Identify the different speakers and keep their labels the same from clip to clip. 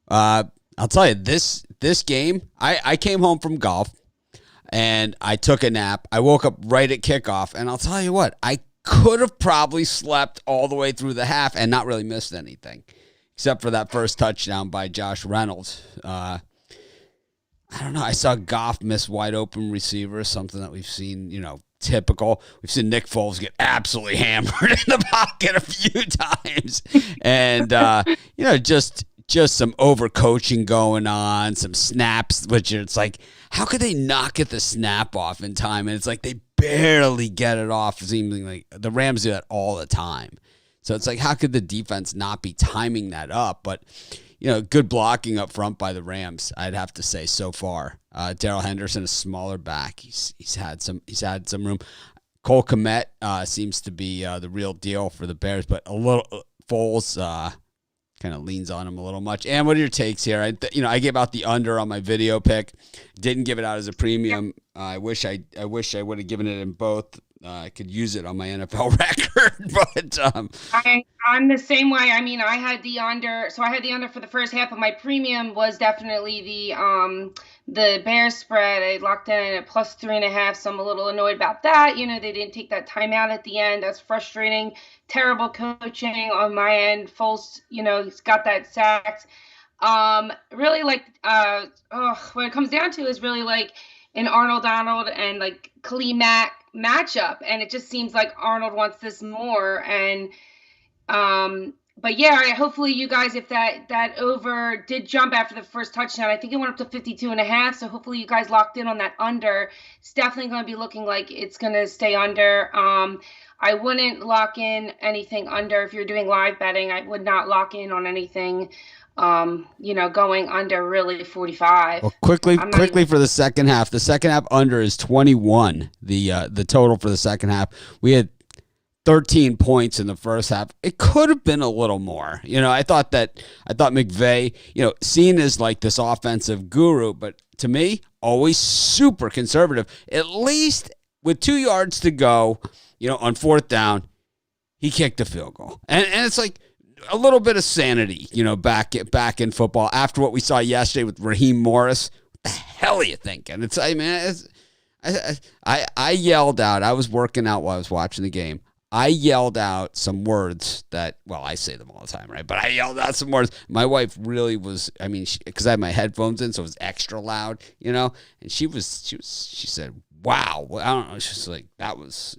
Speaker 1: I'll tell you this game. I came home from golf and I took a nap. I woke up right at kickoff, and I'll tell you what, I could have probably slept all the way through the half and not really missed anything, except for that first touchdown by Josh Reynolds. I don't know. I saw Goff miss wide open receivers, something that we've seen, typical. We've seen Nick Foles get absolutely hammered in the pocket a few times. And, just some overcoaching going on, some snaps, which it's like, how could they not get the snap off in time? And it's like they barely get it off, seemingly like the Rams do that all the time. So it's like, how could the defense not be timing that up? But, good blocking up front by the Rams, I'd have to say so far. Darrell Henderson, a smaller back. He's had some room. Cole Kmet seems to be the real deal for the Bears, but a little Foles kind of leans on him a little much. And what are your takes here? I gave out the under on my video pick. Didn't give it out as a premium. I wish I would have given it in both. I could use it on my NFL record, but
Speaker 2: I'm the same way. I mean, I had the under, so I had the under for the first half, but my premium was definitely the Bears spread. I locked in at plus 3.5, so I'm a little annoyed about that. They didn't take that timeout at the end. That's frustrating. Terrible coaching on my end. Foles, he's got that sacked. Really what it comes down to is really like an Arnold Donald and like Khalil Mack matchup, and it just seems like Arnold wants this more. And but yeah, hopefully you guys, if that over did jump after the first touchdown, I think it went up to 52.5, so hopefully you guys locked in on that under. It's definitely going to be looking like it's going to stay under. I wouldn't lock in anything under. If you're doing live betting, I would not lock in on anything going under really 45.
Speaker 1: Well, quickly for the second half. The second half under is 21. The total for the second half. We had 13 points in the first half. It could have been a little more. I thought McVay, seen as like this offensive guru, but to me, always super conservative. At least with 2 yards to go, on fourth down, he kicked a field goal. And it's like a little bit of sanity, back in football after what we saw yesterday with Raheem Morris. What the hell are you thinking? I yelled out. I was working out while I was watching the game. I yelled out some words that, well, I say them all the time, right? But I yelled out some words. My wife really was, because I had my headphones in, so it was extra loud, and she said, wow. I don't know. She's like, that was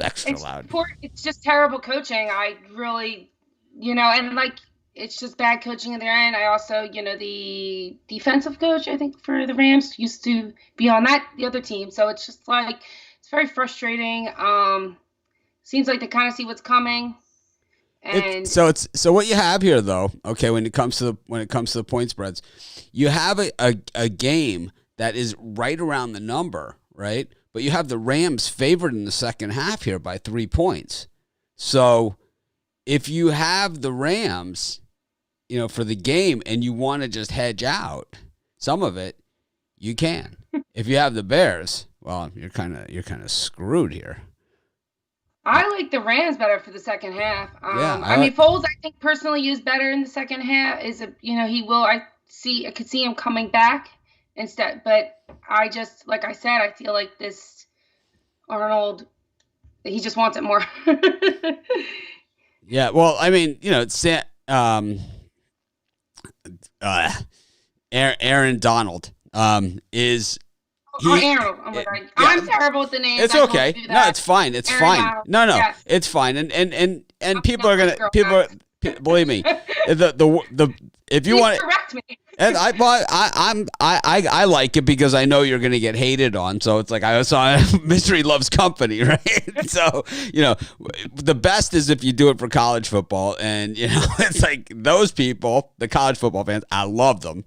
Speaker 1: extra loud.
Speaker 2: It's just terrible coaching. I really, and like, it's just bad coaching in their end. I also, the defensive coach, I think, for the Rams used to be on the other team. So it's just like, it's very frustrating. Seems like they kind of see what's coming. And
Speaker 1: so what you have here, though, okay, when it comes to the point spreads, you have a game that is right around the number, right? But you have the Rams favored in the second half here by 3 points. So if you have the Rams, for the game and you want to just hedge out some of it, you can. If you have the Bears, well, you're kind of screwed here.
Speaker 2: I like the Rams better for the second half.
Speaker 1: I
Speaker 2: Foles, I think personally is better in the second half. He will. I could see him coming back instead, but I just, like I said, I feel like this Arnold, he just wants it more.
Speaker 1: Yeah, well, Aaron Donald is.
Speaker 2: Arnold. Oh my God. Yeah. I'm terrible with the names.
Speaker 1: It's okay. No, it's fine. It's Aaron fine. Donald. No, yes. It's fine. And people are gonna believe me. If you want to
Speaker 2: correct me.
Speaker 1: And I like it because I know you're going to get hated on. So it's like I saw Mystery Loves Company, right? So, the best is if you do it for college football. And, it's like those people, the college football fans, I love them.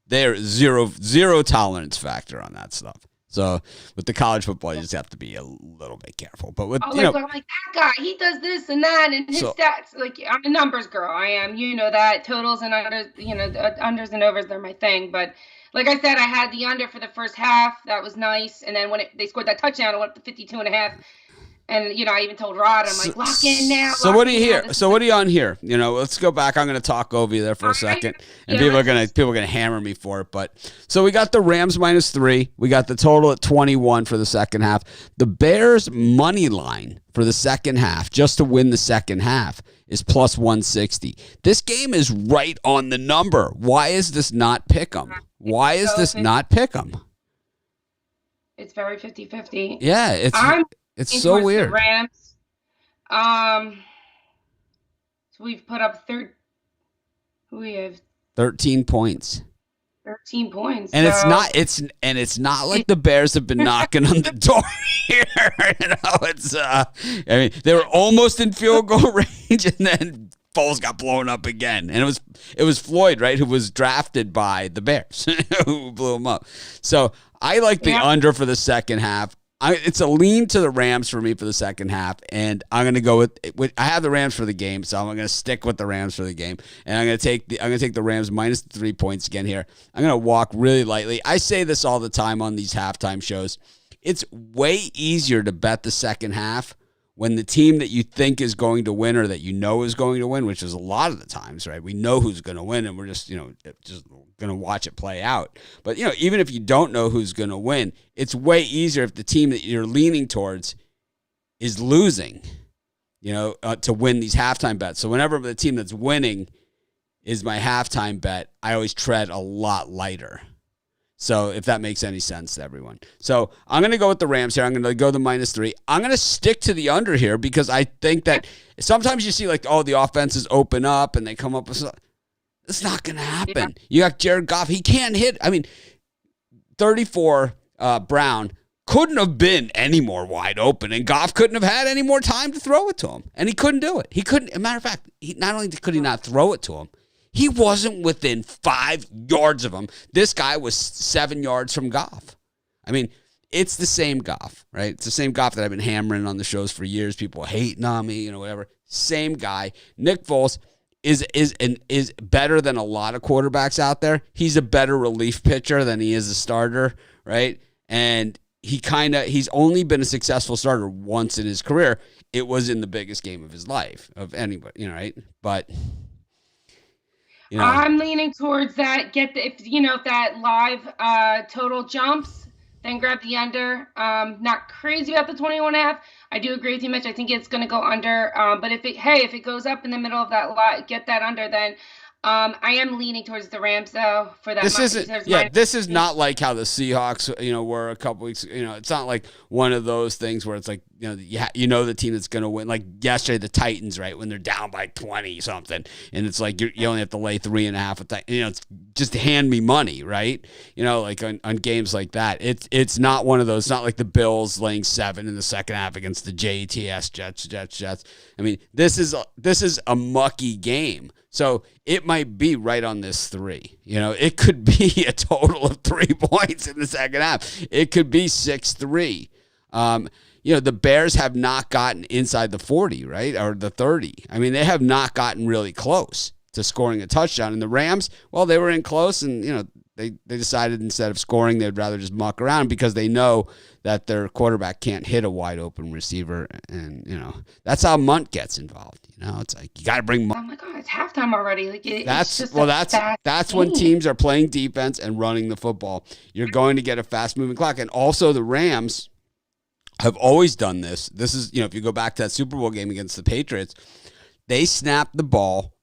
Speaker 1: They're zero tolerance factor on that stuff. So with the college football, you just have to be a little bit careful. But with
Speaker 2: I'm like that guy, he does this and that, and his stats. Like, I'm a numbers girl. I am, that totals and unders, unders and overs, they're my thing. But like I said, I had the under for the first half. That was nice. And then when they scored that touchdown, it went up to 52.5. And, I even told Rod, I'm like, lock in now.
Speaker 1: So what do you hear? So what are you on here? Let's go back. I'm going to talk over you there for a second, and people are going to hammer me for it. But so we got the Rams -3. We got the total at 21 for the second half. The Bears money line for the second half, just to win the second half, is plus 160. This game is right on the number. Why is this not pick 'em? Why is this not pick 'em?
Speaker 2: It's very 50-50.
Speaker 1: Yeah, it's so weird.
Speaker 2: The Rams. So we've put up
Speaker 1: 13 points.
Speaker 2: 13 points.
Speaker 1: And it's not like the Bears have been knocking on the door here. They were almost in field goal range, and then Foles got blown up again. And it was Floyd, right, who was drafted by the Bears, who blew him up. So I like the under for the second half. It's a lean to the Rams for me for the second half, and I'm going to go with. I have the Rams for the game, so I'm going to stick with the Rams for the game, and I'm going to take the Rams minus 3 points again here. I'm going to walk really lightly. I say this all the time on these halftime shows. It's way easier to bet the second half when the team that you think is going to win or that you know is going to win, which is a lot of the times, right? We know who's going to win, and we're just going to watch it play out. But, even if you don't know who's going to win, it's way easier if the team that you're leaning towards is losing, to win these halftime bets. So whenever the team that's winning is my halftime bet, I always tread a lot lighter. So if that makes any sense to everyone. So I'm going to go with the Rams here. I'm going to go the -3. I'm going to stick to the under here because I think that sometimes you see the offenses open up and they come up with something. It's not going to happen. Yeah. You got Jared Goff. He can't hit. 34 Brown couldn't have been any more wide open, and Goff couldn't have had any more time to throw it to him, and he couldn't do it. He couldn't. As a matter of fact, not only could he not throw it to him, he wasn't within 5 yards of him. This guy was 7 yards from Goff. It's the same Goff, right? It's the same Goff that I've been hammering on the shows for years. People hating on me, whatever. Same guy. Nick Foles is better than a lot of quarterbacks out there. He's a better relief pitcher than he is a starter, right? And he's only been a successful starter once in his career. It was in the biggest game of his life, of anybody, right? But
Speaker 2: I'm leaning towards that. If that live total jumps, then grab the under. Not crazy about the 21.5. I do agree with you, Mitch. I think it's going to go under. But if it goes up in the middle of that lot, get that under, then I am leaning towards the Rams though for that.
Speaker 1: This is not like how the Seahawks, were a couple weeks. It's not like one of those things where it's like the team that's going to win. Like yesterday, the Titans, right, when they're down by 20 something, and it's like you only have to lay 3.5. It's just hand me money, right? Like on games like that, it's not one of those. It's not like the Bills laying 7 in the second half against the Jets. This is a mucky game. So it might be right on this 3. It could be a total of 3 points in the second half. It could be 6-3. The Bears have not gotten inside the 40, right, or the 30. They have not gotten really close to scoring a touchdown. And the Rams, well, they were in close, and they decided instead of scoring, they'd rather just muck around because they know that their quarterback can't hit a wide open receiver, and that's how Munt gets involved. It's like you got to bring Munt.
Speaker 2: Oh my God, it's halftime already.
Speaker 1: That's when teams are playing defense and running the football. You're going to get a fast moving clock, and also the Rams have always done this. This is if you go back to that Super Bowl game against the Patriots, they snap the ball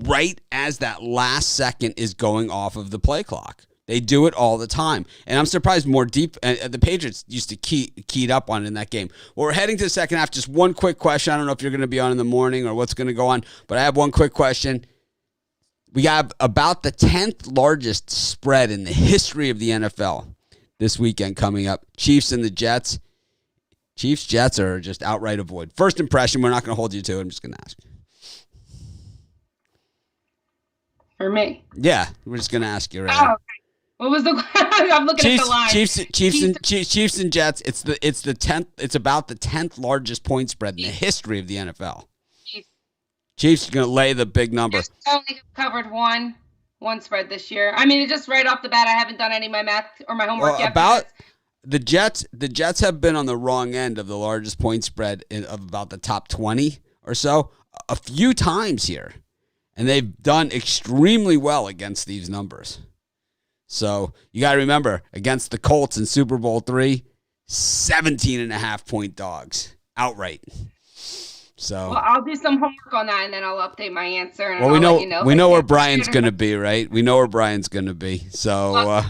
Speaker 1: right as that last second is going off of the play clock. They do it all the time. And I'm surprised more deep. The Patriots used to keyed up on it in that game. Well, we're heading to the second half. Just one quick question. I don't know if you're going to be on in the morning or what's going to go on, but I have one quick question. We have about the 10th largest spread in the history of the NFL this weekend coming up. Chiefs and the Jets. Chiefs-Jets are just outright avoid. First impression, we're not going to hold you to it. I'm just going to ask.
Speaker 2: For me?
Speaker 1: Yeah, we're just going to ask you right
Speaker 2: now. Okay. What was the? I'm looking at the line.
Speaker 1: Chiefs and Jets. It's the 10th. It's about the 10th largest point spread in the history of the NFL. Chiefs are going to lay the big number.
Speaker 2: Just only covered one spread this year. It's just right off the bat. I haven't done any of my math or my homework yet.
Speaker 1: the Jets have been on the wrong end of the largest point spread of about the top 20 or so a few times here. And they've done extremely well against these numbers. So you got to remember, against the Colts in Super Bowl III, 17.5-point dogs outright. So
Speaker 2: well, I'll do some homework on that, and then I'll update my answer. And
Speaker 1: well,
Speaker 2: I'll let you know
Speaker 1: we know where Brian's going to be, right? We know where Brian's going to be. So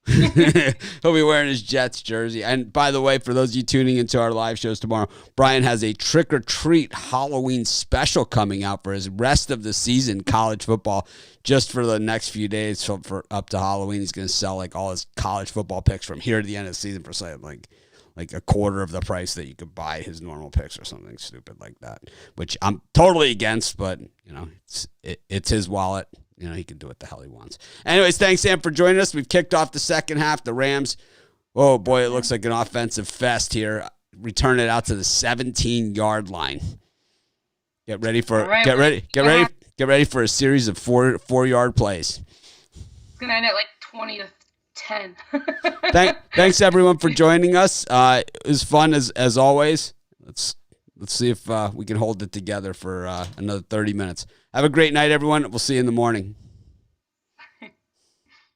Speaker 1: he'll be wearing his Jets jersey. And by the way, for those of you tuning into our live shows tomorrow, Brian has a Trick or Treat Halloween special coming out for his rest of the season college football. Just for the next few days, for up to Halloween, he's going to sell like all his college football picks from here to the end of the season for like a quarter of the price that you could buy his normal picks or something stupid like that, which I'm totally against, but it's his wallet. He can do what the hell he wants. Anyways, thanks, Sam, for joining us. We've kicked off the second half. The Rams, oh boy, it looks like an offensive fest here. Return it out to the 17-yard line. Get ready for a series of four-yard plays.
Speaker 2: It's gonna end at like 20-10.
Speaker 1: Thanks everyone for joining us. It was fun as always. Let's see if we can hold it together for another 30 minutes. Have a great night, everyone. We'll see you in the morning.